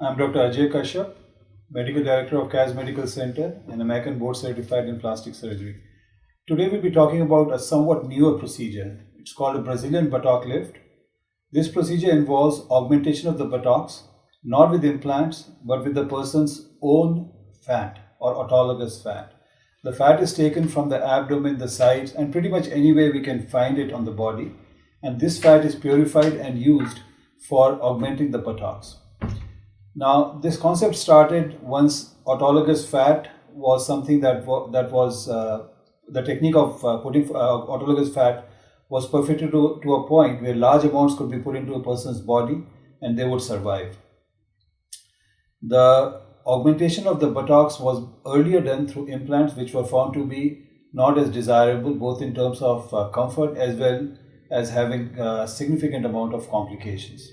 I'm Dr. Ajaya Kashyap, Medical Director of CAS Medical Center and American Board Certified in Plastic Surgery. Today we'll be talking about a somewhat newer procedure. It's called a Brazilian buttock lift. This procedure involves augmentation of the buttocks, not with implants, but with the person's own fat or autologous fat. The fat is taken from the abdomen, the sides, and pretty much anywhere we can find it on the body. And this fat is purified and used for augmenting the buttocks. Now, this concept started once autologous fat was something that was the technique of putting autologous fat was perfected to a point where large amounts could be put into a person's body and they would survive. The augmentation of the buttocks was earlier done through implants, which were found to be not as desirable, both in terms of comfort as well as having a significant amount of complications.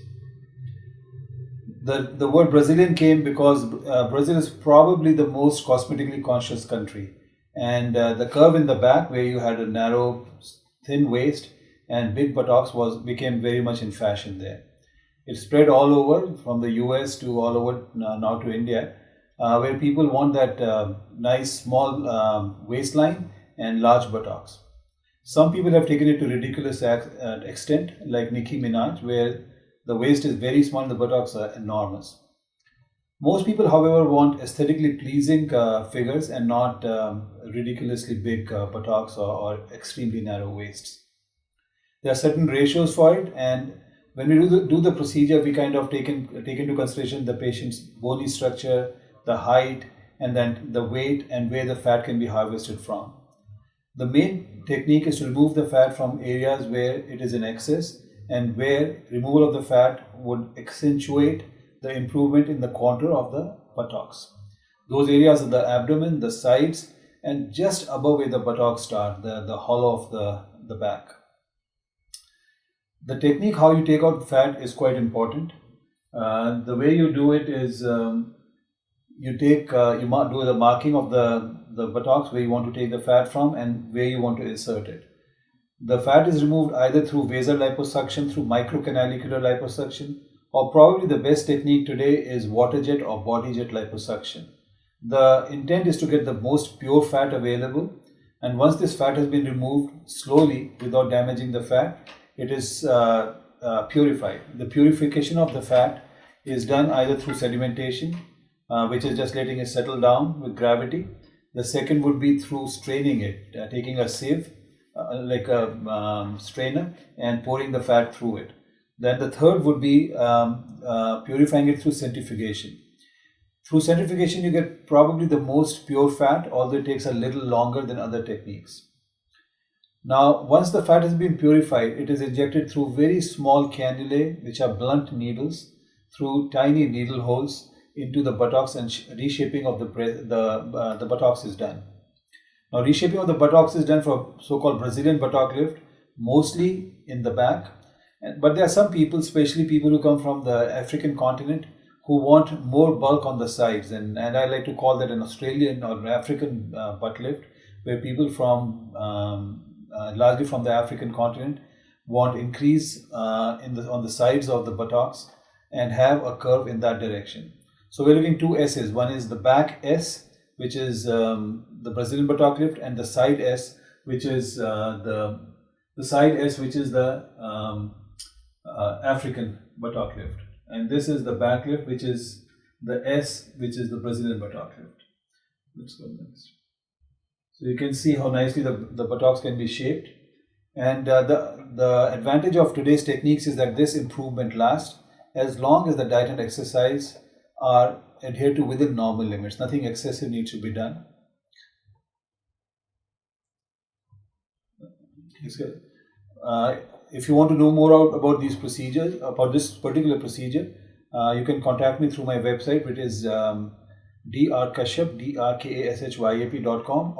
The word Brazilian came because Brazil is probably the most cosmetically conscious country. And the curve in the back, where you had a narrow, thin waist and big buttocks, became very much in fashion there. It spread all over, from the US to all over now to India, where people want that nice small waistline and large buttocks. Some people have taken it to ridiculous extent, like Nicki Minaj, where the waist is very small and the buttocks are enormous. Most people, however, want aesthetically pleasing figures and not ridiculously big buttocks or extremely narrow waists. There are certain ratios for it, and when we do the procedure, we kind of take into consideration the patient's bony structure, the height, and then the weight and where the fat can be harvested from. The main technique is to remove the fat from areas where it is in excess and where removal of the fat would accentuate the improvement in the contour of the buttocks. Those areas are the abdomen, the sides, and just above where the buttocks start, the hollow of the back. The technique how you take out fat is quite important. The way you do it is you do the marking of the buttocks where you want to take the fat from and where you want to insert it. The fat is removed either through vasal liposuction, through microcanalicular liposuction, or probably the best technique today is water jet or body jet liposuction. The intent is to get the most pure fat available, and once this fat has been removed slowly without damaging the fat, it is purified. The purification of the fat is done either through sedimentation, which is just letting it settle down with gravity. The second would be through straining it, taking a sieve, like a strainer, and pouring the fat through it. Then the third would be purifying it through centrifugation. Through centrifugation, you get probably the most pure fat, although it takes a little longer than other techniques. Now, once the fat has been purified, it is injected through very small cannulae, which are blunt needles, through tiny needle holes into the buttocks, and reshaping of the buttocks is done. Now, reshaping of the buttocks is done for so-called Brazilian buttock lift, mostly in the back. But there are some people, especially people who come from the African continent, who want more bulk on the sides. And I like to call that an Australian or African butt lift, where people from largely from the African continent want increase on the sides of the buttocks and have a curve in that direction. So we're looking two S's. One is the back S, which is the Brazilian buttock lift, and the side S, which is the African buttock lift. And this is the back lift, which is the S, which is the Brazilian buttock lift. Let's go next. So you can see how nicely the buttocks can be shaped. And the advantage of today's techniques is that this improvement lasts as long as the diet and exercise are adhered to within normal limits. Nothing excessive needs to be done. If you want to know more about these procedures, about this particular procedure, you can contact me through my website, which is drkashyap.com,